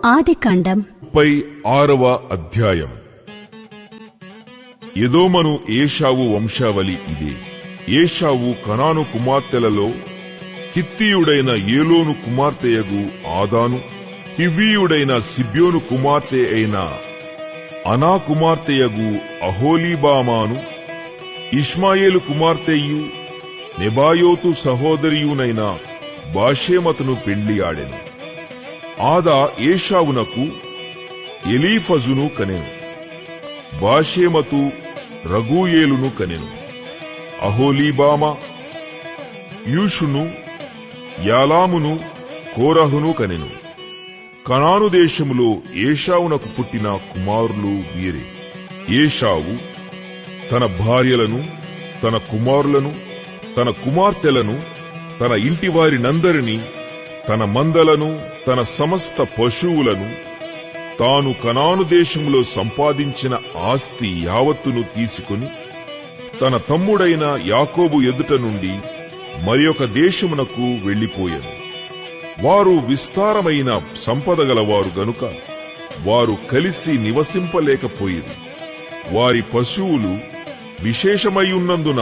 ఆదికాండం 36వ అధ్యాయం. ఎదోమను ఏశావు వంశావళి ఇదే. ఏశావు కనాను కుమార్తెలలో హిత్తీయుడైన ఏలోను కుమార్తెయగు ఆదాను, హివ్వీయుడైన సిబ్యోను కుమార్తె అయిన అనా కుమార్తెయగు అహోలీబామాను, ఇష్మాయేలు కుమార్తెయు నెబాయోతు సహోదరియునైన బాషేమతును పెండ్లి ఆడెను. ఆదా ఏశావునకు ఎలీఫజును కనెను. బాషేమతు రగూయేలును కనెను. అహోలీబామ యూషును, యాలామును, కోరహును కనెను. కనాను దేశములో ఏశావునకు పుట్టిన కుమారులు వీరే. ఏశావు తన భార్యలను, తన కుమారులను, తన కుమార్తెలను, తన ఇంటివారినందరినీ, తన మందలను, తన సమస్త పశువులను, తాను కనాను దేశంలో సంపాదించిన ఆస్తి యావత్తును తీసుకుని తన తమ్ముడైన యాకోబు ఎదుట నుండి మరియొక దేశమునకు వెళ్లిపోయాను. వారు విస్తారమైన సంపదగలవారు గనుక వారు కలిసి నివసింపలేకపోయింది. వారి పశువులు విశేషమైయున్నందున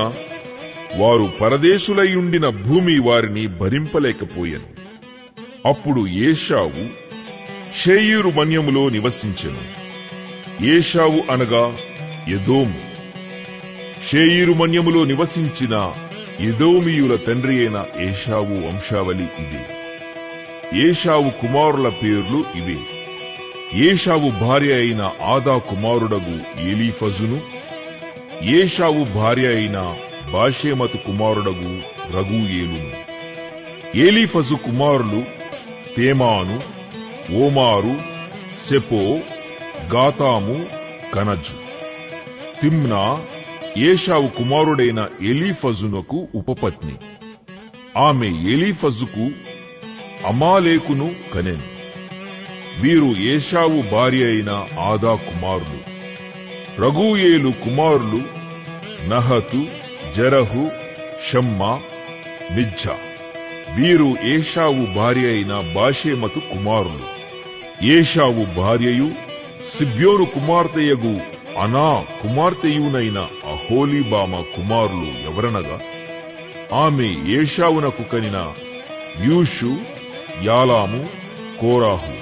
వారు పరదేశులైయుండిన భూమి వారిని భరింపలేకపోయాను. అప్పుడు ఏశావు షేయీరు మన్యములో నివసించెను. ఏశావు అనగా ఎదోము. షేయీరు మన్యములో నివసించిన ఎదోమీయుల తండ్రి అయిన ఏశావు వంశావళి ఇదే. ఏశావు కుమారుల పేర్లు ఇవే. ఏశావు భార్య అయిన ఆదా కుమారుడగు ఎలీఫజును, ఏశావు భార్య అయిన బాషేమతు కుమారుడగు రగూయేలును. ఎలీఫజు కుమారులు తేమాను, ఓమారు, సెపో, గాతాము, కనజు. తిమ్నా ఏశావు కుమారుడైన ఎలీఫజునకు ఉపపత్ని. ఆమె ఎలీఫజుకు అమాలేకును కనెను. వీరు ఏశావు భార్య అయిన ఆదా కుమారులు. రగూయేలు కుమారులు నహతు, జరహు, షమ్మా, మిజ్జా. వీరు ఏశావు భార్య అయిన బాషేమతు కుమారులు. ఏశావు భార్యయు సిబ్యోను కుమార్తెయగు అనా కుమార్తెయునైన అహోలీబామ కుమారులు ఎవరనగా, ఆమె ఏశావునకు కనిన యూషు, యాలాము, కోరాహు.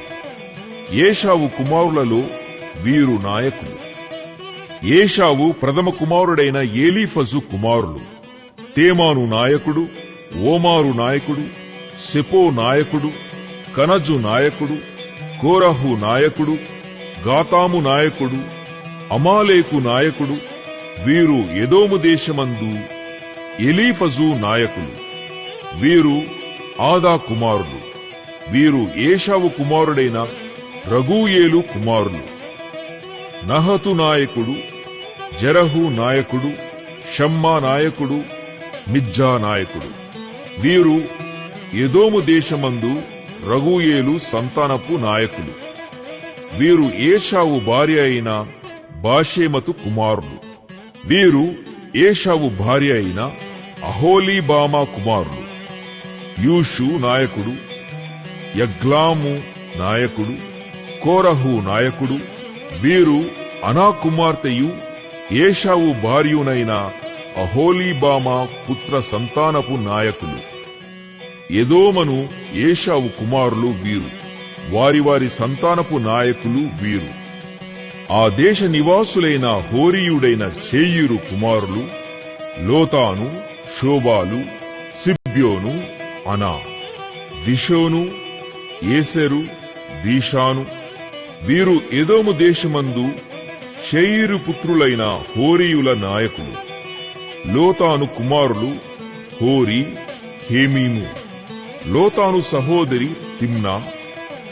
ఏశావు కుమారులలో వీరు నాయకులు. ఏశావు ప్రథమ కుమారుడైన ఎలీఫజు కుమారులు. తేమాను నాయకుడు, ఓమారు నాయకుడు, సెపో నాయకుడు, కనజు నాయకుడు, కోరహు నాయకుడు, గాతాము నాయకుడు, అమాలేకు నాయకుడు. వీరు ఎదోము దేశమందు ఎలీఫజు నాయకులు. వీరు ఆదా కుమారులు. వీరు ఏశావు కుమారుడైన రగూయేలు కుమారులు. నహతు నాయకుడు, జరహు నాయకుడు, షమ్మా నాయకుడు, మిజ్జా నాయకుడు. వీరు ఎదోము దేశమందు రగూయేలు సంతానపు నాయకులు. వీరు ఏశావు భార్య అయిన బాషేమతు కుమారులు. వీరు ఏశావు భార్య అయిన అహోలీబామ కుమారులు. యూషు నాయకుడు, యగ్లాము నాయకుడు, కోరహు నాయకుడు. వీరు అనా కుమార్తెయు ఏశావు భార్యునైన అహోలీబామ పుత్ర సంతానపు నాయకులు. ఎదోమను ఏశావు కుమారులు వీరు. వారి వారి సంతానపు నాయకులు వీరు. ఆ దేశ నివాసులైన హోరీయుడైన షేయీరు కుమారులు లోతాను, షోబాలు, సిబ్యోను, అనా, దిషోను, ఏసెరు, దీషాను. వీరు ఎదోము దేశమందు షేయీరు పుత్రులైన హోరీయుల నాయకులు. లోతాను కుమారులు హోరీ, హేమీము. లోతాను సహోదరి తిమ్నా.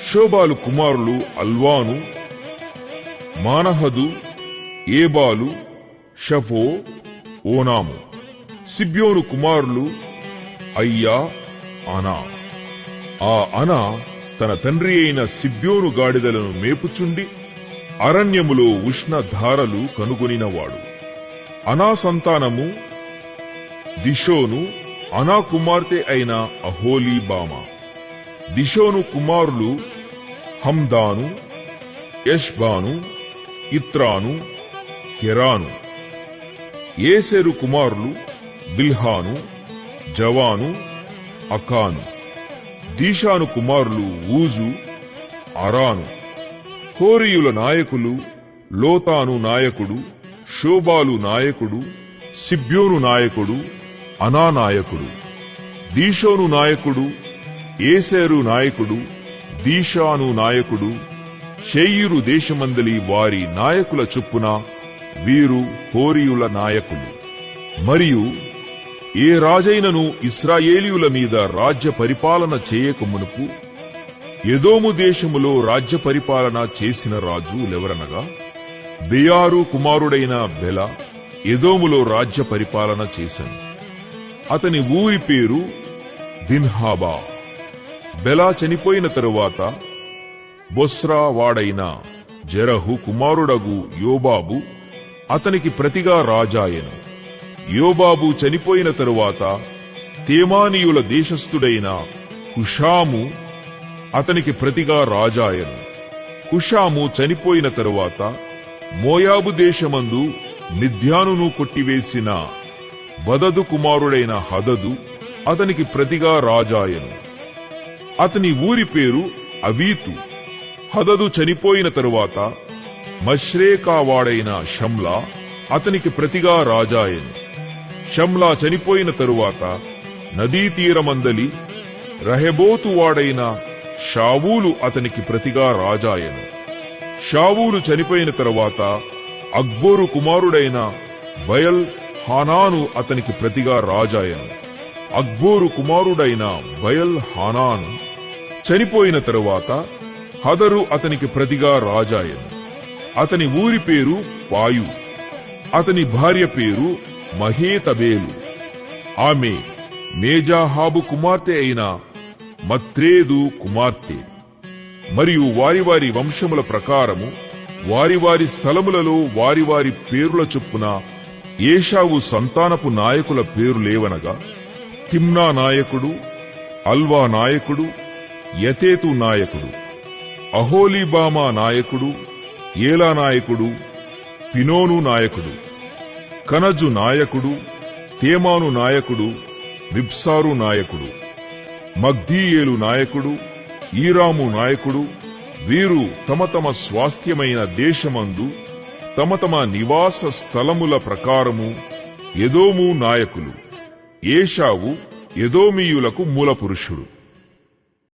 షోబాలు కుమారులు అల్వాను, మానహదు, ఏబాలు, షఫో, ఓనాము. సిబ్యోను కుమారులు అయ్యా, అనా. ఆ అనా తన తండ్రి అయిన సిబ్యోను గాడిదలను మేపుచుండి అరణ్యములో ఉష్ణధారలు కనుగొనినవాడు. అనా సంతానము దిషోను, అనా కుమార్తె అయిన అహోలీబామ. దిషోను కుమారులు హమ్దాను, యష్బాను, ఇత్రాను, కెరాను. ఏసెరు కుమారులు బిల్హాను, జవాను, అకాను. దీషాను కుమారులు ఊజు, అరాను. హోరీయుల నాయకులు లోతాను నాయకుడు, షోబాలు నాయకుడు, సిబ్యోను నాయకుడు, అనా నాయకుడు. దీషోను నాయకుడు, ఏసెరు నాయకుడు, దీషాను నాయకుడు. షెయీరు దేశమందలి వారి నాయకుల చొప్పున వీరు హోరీయుల నాయకులు. మరియు ఏ రాజైనను ఇశ్రాయేలీయుల మీద రాజ్య పరిపాలన చేయక మునుపు ఎదోము దేశములో రాజ్య పరిపాలన చేసిన రాజు లెవరనగా బెయారు కుమారుడైన బెల ఎదోములో రాజ్య పరిపాలన చేశాను. అతని ఊరి పేరు దిన్హాబా. బెలా చనిపోయిన తరువాత బొస్రా వాడైన జెరహు కుమారుడగు యోబాబు అతనికి ప్రతిగా రాజాయెను. యోబాబు చనిపోయిన తరువాత తేమానీయుల దేశస్థుడైన హుషాము అతనికి ప్రతిగా రాజాయెను. హుషాము చనిపోయిన తరువాత మోయాబు దేశమందు మిద్యానును కొట్టివేసిన బదదు కుమారుడైన హదదు అతనికి ప్రతిగా రాజాయెను. అతని ఊరి పేరు అవీతు. హదదు చనిపోయిన తరువాత మశ్రేకావాడైన షమ్లా అతనికి ప్రతిగా రాజాయెను. షమ్లా చనిపోయిన తరువాత నదీతీరమందలి రహెబోతు వాడైన షావూలు అతనికి ప్రతిగా రాజాయెను. షావూలు చనిపోయిన తరువాత అక్బోరు కుమారుడైన బయల్ హానాను అతనికి ప్రతిగా రాజాయెను. అక్బోరు కుమారుడైన బయల్ హానాను చనిపోయిన తరువాత హదరు అతనికి ప్రతిగా రాజాయెను. అతని ఊరి పేరు పాయు. అతని భార్య పేరు మహేతబేలు. ఆమె మేజాహాబు కుమార్తె అయిన మత్రేదు కుమార్తె. మరియు వారి వారి వంశముల ప్రకారము వారి వారి స్థలములలో వారి వారి పేరుల చొప్పున ఏషావు సంతానపు నాయకుల పేరులేవనగా తిమ్నా నాయకుడు, అల్వా నాయకుడు, యతేతు నాయకుడు, అహోలీబామా నాయకుడు, ఏలా నాయకుడు, పినోను నాయకుడు, కనజు నాయకుడు, తేమాను నాయకుడు, మిబ్సారు నాయకుడు, మగ్దీయేలు నాయకుడు, ఈరాము నాయకుడు. వీరు తమ తమ స్వాస్థ్యమైన దేశమందు తమ తమ నివాస స్థలముల ప్రకారము ఎదోము నాయకులు. ఏషావు ఎదోమీయులకు మూలపురుషుడు.